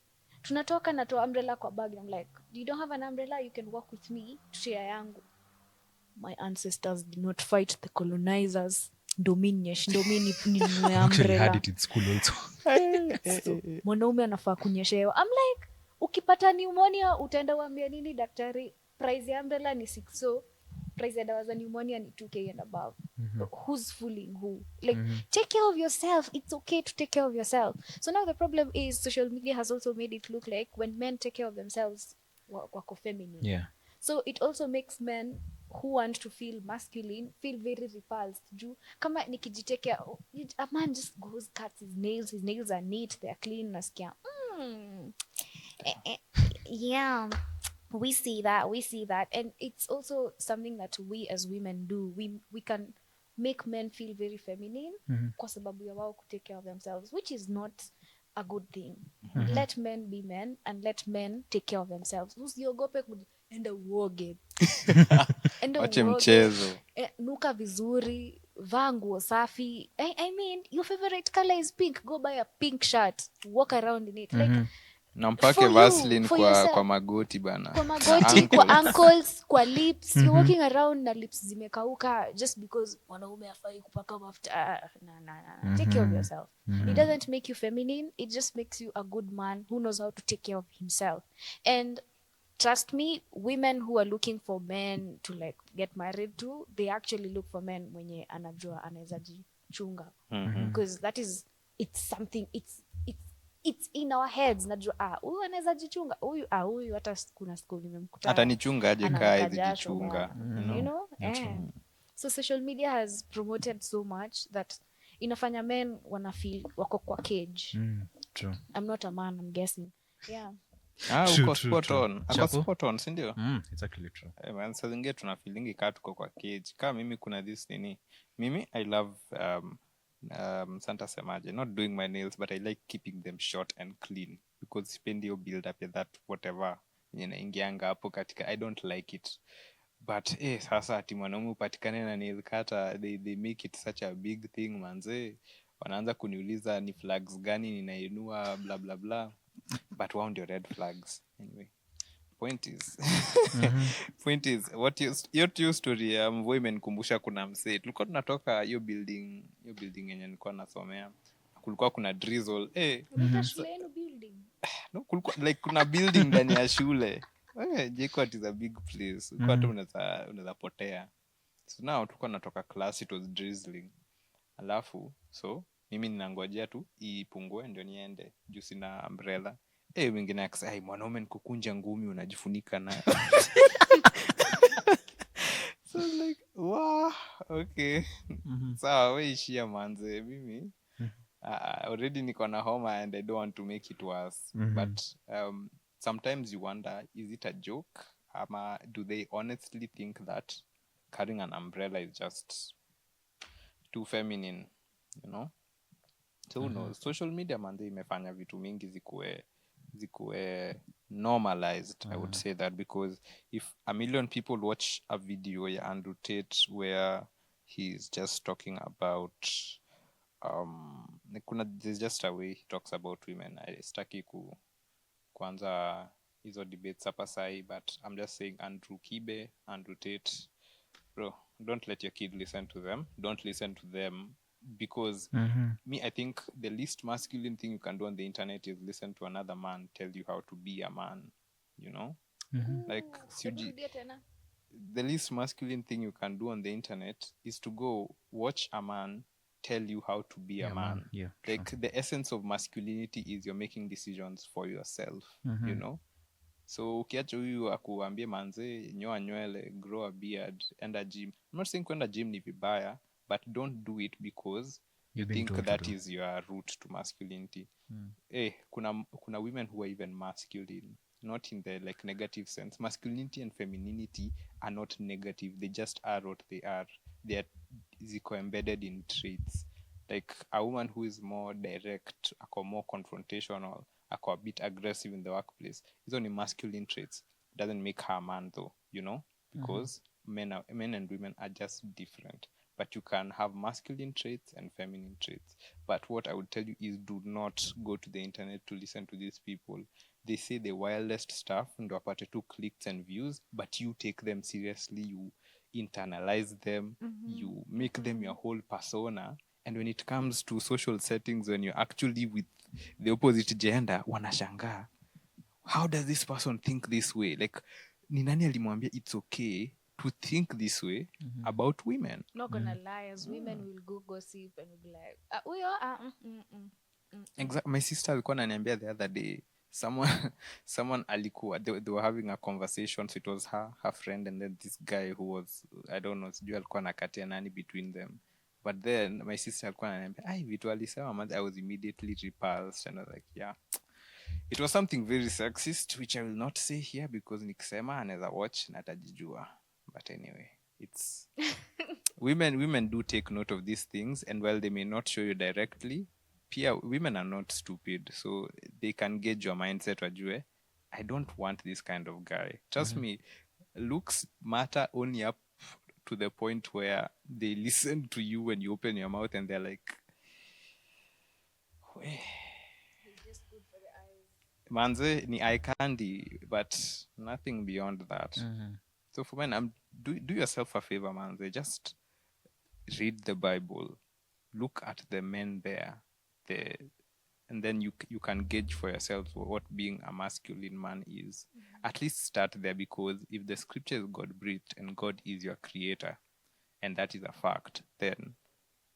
Tunatoka natoa umbrella kwa bag. I'm like, you don't have an umbrella, you can walk with me to share yangu. My ancestors did not fight the colonizers. Domini ninunue umbrella. Had it in school also. So, mwanaume anafaa kunyeshewa. I'm like, ukipata pneumonia utaenda uambia nini daktari? Price ya umbrella ni 6, so price ya dawa za pneumonia ni 2K and above. Who's fooling who? Like, take care of yourself. It's okay to take care of yourself. So now the problem is social media has also made it look like when men take care of themselves, wako feminine. Yeah. So it also makes men who want to feel masculine feel very repulsed. Kama nikijitekea, a man just goes, cuts his nails are neat, they're clean, nasikia. Yeah, we see that. And it's also something that we as women do. We can make men feel very feminine kwa sababu ya wao kutake care of themselves, which is not a good thing. Let men be men and let men take care of themselves. Usiogope enda uoge. Wache mchezo. Nuka vizuri, vaa nguo safi. I mean, your favorite color is pink. Go buy a pink shirt. Walk around in it. Like, na mpake Vaseline kwa magoti bana. Kwa magoti, kwa ankles, kwa lips. You're walking around na lips zimekauka just because mwanaume hafai kupaka mafuta. Nah. Take care of yourself. It doesn't make you feminine. It just makes you a good man who knows how to take care of himself. And trust me, women who are looking for men to like get married to, they actually look for men mwenye anajua anaweza jichunga. Because that is, it's something, it's in our heads. Najua huyu anaweza jichunga, huyu hata kuna siku nimemkuta hata nichunga aje kaa hizi jichunga, you know. So social media has promoted so much that inafanya men wana feel wako kwa cage. True. I'm not a man, I'm guessing. Yeah. Uko spot on. Ako spot on, si ndio? It's actually true. Man, saa zingine tuna feelingi kaa tuko kwa cage. Kama mimi kuna this nini. Mimi I love Santa semaje, not doing my nails, but I like keeping them short and clean because sipendi yo build up that whatever inaingianga hapo katika. I don't like it. But sasa ati mwanaume upatikane na nail cutter, they make it such a big thing manze. Wanaanza kuniuliza ni flags gani ninainua bla bla bla. But wao ndio red flags. Anyway, point is what your story mvua imenikumbusha kuna msee. Tulikuwa tunatoka hiyo building yenye nilikuwa nasomea. Kulikuwa kuna drizzle. Building. No, kulikuwa like kuna building ndani ya shule. JKUAT is a big place. Kwa tu unaweza potea. So now tulikuwa natoka class, it was drizzling. Alafu so mimi ninangojea tu ipungue ndio niende juu sina umbrella. Wengine akasema mwanaume nikukunja ngumi unajifunika nayo. So like wow, okay. Sawa, wewe ishia manze. Mimi already niko na homa and I don't want to make it worse. But sometimes you wonder, is it a joke? Ama do they honestly think that carrying an umbrella is just too feminine, you know? So who knows? Social media manze imefanya vitu mingi zikuwe normalized. I would say that because if a million people watch a video ya Andrew Tate where he's just talking about there's just a way he talks about women. Sitaki kuanza hizo debates hapa sahi, but I'm just saying Andrew Kibe, Andrew Tate, bro, don't let your kid listen to them. Don't listen to them because I think the least masculine thing you can do on the internet is listen to another man tell you how to be a man, you know? Like Rudia tena. the least masculine thing you can do on the internet is to go watch a man tell you how to be a man. Yeah, like the essence of masculinity is you're making decisions for yourself, you know? So ukiacha huyu akuambie manze nyoa nywele, grow a beard, enda gym. I'm not saying kwenda gym ni vibaya, but don't do it because you think that is your route to masculinity. Kuna women who are even masculine, not in the like negative sense. Masculinity and femininity are not negative, they just are what they are. They are ziko embedded in traits. Like a woman who is more direct, ako more confrontational, ako a bit aggressive in the workplace, hizo ni masculine traits. Doesn't make her a man though, you know, because men and women are just different. But you can have masculine traits and feminine traits. But what I would tell you is do not go to the internet to listen to these people. They say the wildest stuff ndo apate 2 clicks and views, but you take them seriously, you internalize them, you make them your whole persona. And when it comes to social settings, when you're actually with the opposite gender, wanashangaa, how does this person think this way? Like, ni nani alimwambia it's okay to think this way about women? Not gonna lie, as women will go gossip and we'll be like, Exactly. My sister alikuwa ananiambia the other day, someone alikuwa, they were having a conversation, so it was her friend, and then this guy who was, I don't know, sijui alikuwa nakatia nani between them. But then my sister alikuwa ananiambia, ai vitu alisema man, I was immediately repulsed, and I was like, yeah. It was something very sexist, which I will not say here because nikisema anaweza watch na atajijua. But anyway, it's women do take note of these things, and while they may not show you directly, pia women are not stupid, so they can gauge your mindset wajue, I don't want this kind of guy. Trust me, looks matter only up to the point where they listen to you when you open your mouth and they're like, manze ni eye candy, but nothing beyond that. So for men, do yourself a favor, manze. Just read the Bible, look at the men there, and then you can gauge for yourself what being a masculine man is. At least start there, because if the scripture is God breathed and God is your creator, and that is a fact, then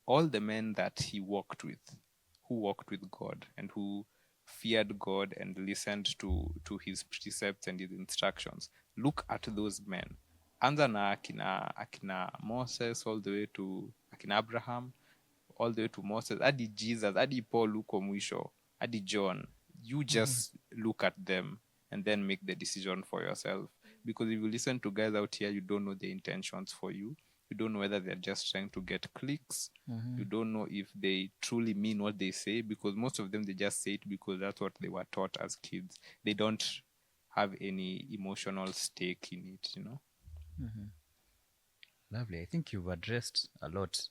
all the men that he walked with, who walked with God and who feared God and listened to his precepts and his instructions, look at those men. Anza na akina Moses, all the way to akina Abraham, all the way to Moses, hadi Jesus, hadi Paul huko mwisho, hadi John. You just look at them and then make the decision for yourself. Because if you listen to guys out here, you don't know the intentions for you. You don't know whether they're just trying to get clicks. You don't know if they truly mean what they say, because most of them, they just say it because that's what they were taught as kids. They don't have any emotional stake in it, you know? Lovely. I think you've addressed a lot.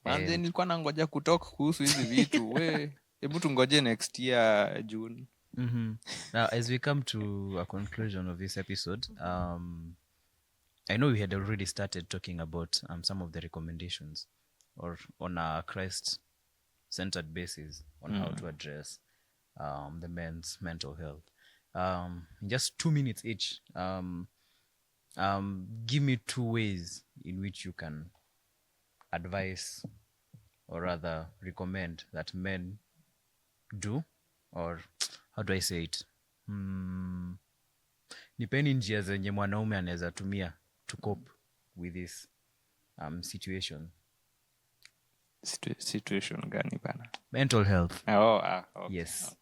And then nilikuwa nangoja kutalk kuhusu hizi vitu. We, hebu tungoje next year June. Now, as we come to a conclusion of this episode, I know we had already started talking about some of the recommendations, or on a Christ-centered basis, on how to address the men's mental health. In just 2 minutes each, give me 2 ways in which you can advise, or rather recommend, that men do, or how do I say it? Nipeni njia zenye mwanaume anaweza tumia to cope with this situation. Situation gani bana? Mental health. Okay. Yes.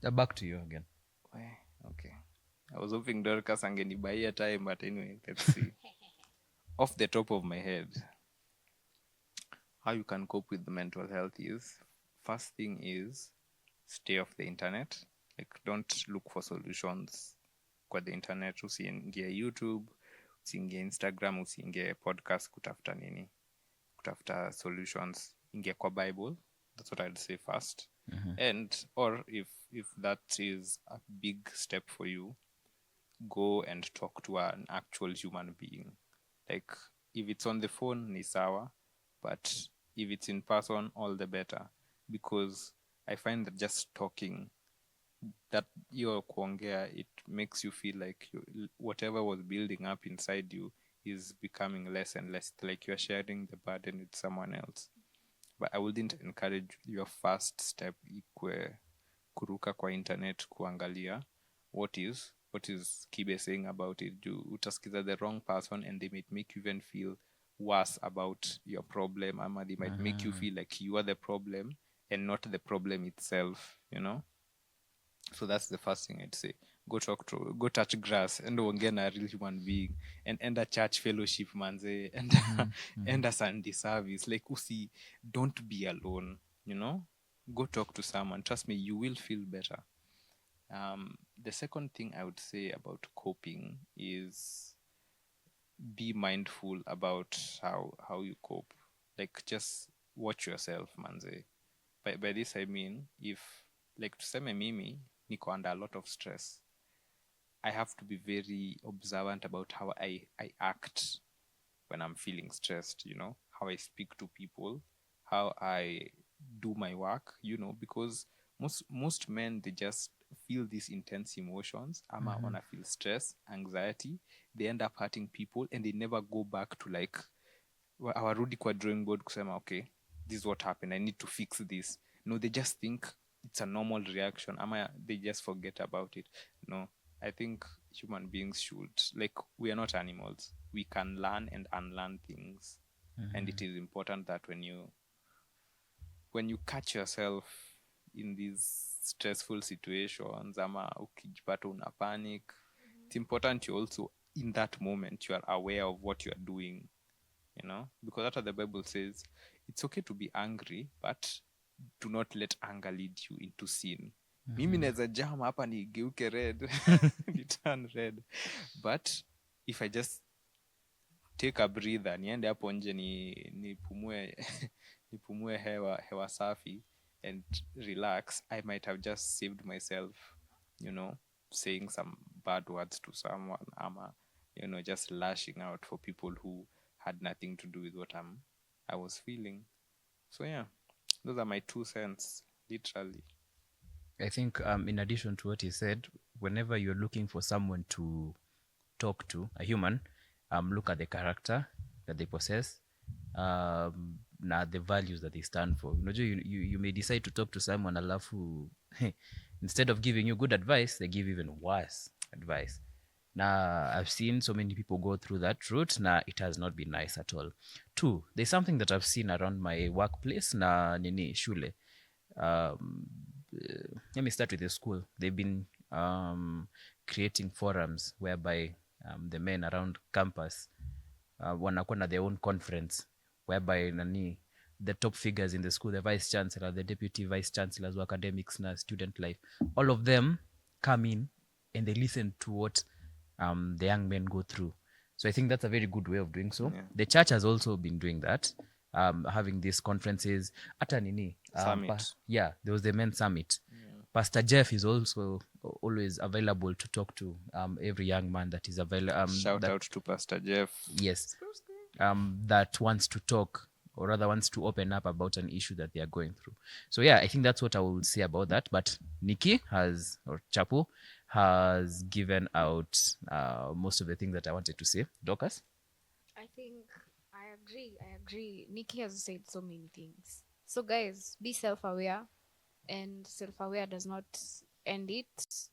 Okay. Back to you again. Okay. I was hoping Dorcas angenibaia time, but anyway, let's see. Off the top of my head, how you can cope with the mental health is, first thing is stay off the internet. Like, don't look for solutions kwa the internet. Usiingie YouTube, usiingie Instagram, usiingie podcast kutafuta nini, kutafuta solutions. Ingia kwa Bible. That's what I'd say first. And or if that is a big step for you, go and talk to an actual human being. Like, if it's on the phone, ni sawa, but if it's in person, all the better. Because I find that just talking, that you're kuongea, it makes you feel like whatever was building up inside you is becoming less and less, like you're sharing the burden with someone else. But I wouldn't encourage your first step ikwe kuruka kwa internet kuangalia what is Kibe saying about it. Utasikiza the wrong person and they might make you even feel worse about your problem, ama they might make you feel like you are the problem and not the problem itself, you know. So that's the first thing I'd say. Go touch grass and ongea na a real human being, and end a church fellowship manze, and end a Sunday service. Like, don't be alone, you know. Go talk to someone. Trust me, you will feel better. The second thing I would say about coping is be mindful about how you cope. Like, just watch yourself manze. By this I mean, if, like, tuseme mimi niko under a lot of stress, I have to be very observant about how I act when I'm feeling stressed, you know, how I speak to people, how I do my work, you know, because most men, they just feel these intense emotions, ama wanna feel stress, anxiety, they end up hurting people, and they never go back to, like, awarudi kwa drawing board kusema, okay, this is what happened, I need to fix this. No, they just think it's a normal reaction, ama they just forget about it. No, I think human beings should, like, we are not animals. We can learn and unlearn things. And it is important that when you catch yourself in these stressful situations, ama ukijipata una panic, it's important you also, in that moment, you are aware of what you are doing, you know, because that's what the Bible says. It's okay to be angry, but do not let anger lead you into sin. Mimi naweza jam hapa nigeuke red, ni turn red, but if I just take a breather, niende hapo nje nipumue nipumue hewa safi and relax, I might have just saved myself, you know, saying some bad words to someone, ama, you know, just lashing out for people who had nothing to do with what I was feeling. So yeah, those are my 2 cents, literally. I think in addition to what he said, whenever you're looking for someone to talk to, a human, look at the character that they possess, na the values that they stand for. You may decide to talk to someone alafu instead of giving you good advice, they give even worse advice. Now, I've seen so many people go through that route. Now, it has not been nice at all. 2, there's something that I've seen around my workplace na nini shule. Let me start with the school. They've been creating forums whereby the men around campus wanakuwa na their own conference whereby the top figures in the school, the vice chancellor, the deputy vice chancellors of academics na student life, all of them come in and they listen to what the young men go through. So I think that's a very good way of doing so. Yeah. The church has also been doing that, having these conferences. Hata nini? Summit. There was the men's summit. Yeah. Pastor Jeff is also always available to talk to every young man that is available. Shout out to Pastor Jeff. Yes. That wants to talk, or rather wants to open up about an issue that they are going through. So yeah, I think that's what I will say about that. But Nikki or Chapo has given out most of the things that I wanted to say. Dorcas? I think I agree. Nikki has said so many things. So guys, be self-aware, and self-aware does not end it.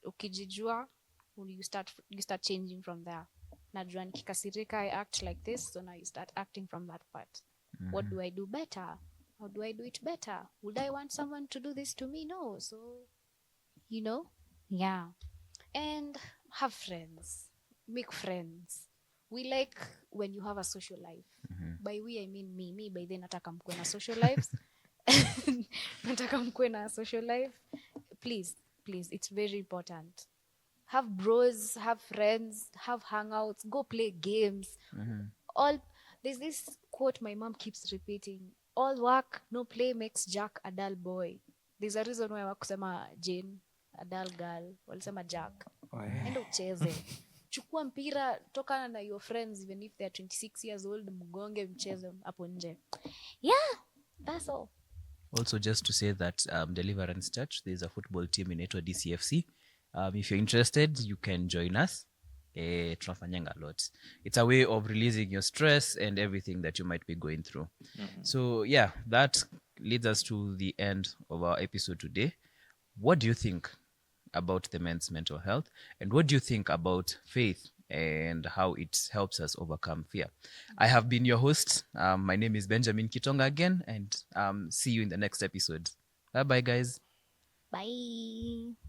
Ukijijua, you start changing from there. Najua nikikasirika, I act like this, so now you start acting from that part. What do I do better? How do I do it better? Would I want someone to do this to me? No. So, you know, yeah. And have friends. Make friends. we like when you have a social life. By we I mean me by then nataka mkue na social lives. Nataka mkue na social life. Please, it's very important. Have bros, have friends, have hangouts, go play games. All there's this quote my mom keeps repeating: all work no play makes Jack a dull boy. There's a reason why wakusema Jane a dull girl, walisema Jack. Enda ucheze, chukua mpira, toka na your friends even if they're 26 years old, mgonge mcheze hapo nje. Yeah, that's all. Also, just to say that Deliverance Church, there's a football team inaitwa DCFC. If you're interested, you can join us. Tunafanyanga a lot. It's a way of releasing your stress and everything that you might be going through. So yeah, that leads us to the end of our episode today. What do you think about the men's mental health, and what do you think about faith and how it helps us overcome fear? I have been your host. My name is Benjamin Kitonga again, and see you in the next episode. Bye bye, guys. Bye.